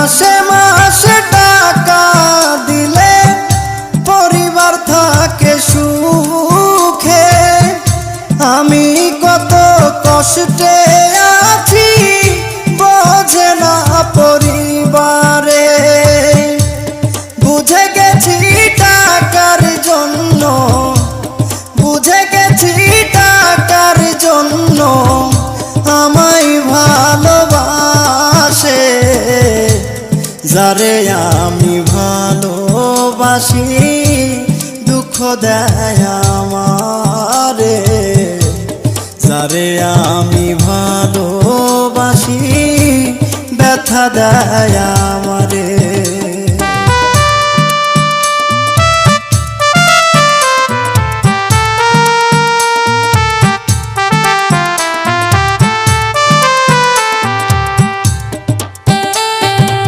মাসে মাসে টাকা দিলে পরিবার থাকে সুখে। আমি কত কষ্টে আছি বোঝে না পরিবারে। বুঝে গেছি টাকার জন্য, বুঝে গেছি টাকার জন্য আমায় ভালোবাসে। যারে আমি ভালোবাসি দুঃখ দেয় আমারে। যারে আমি ভালোবাসি ব্যথা দেয় আমারে।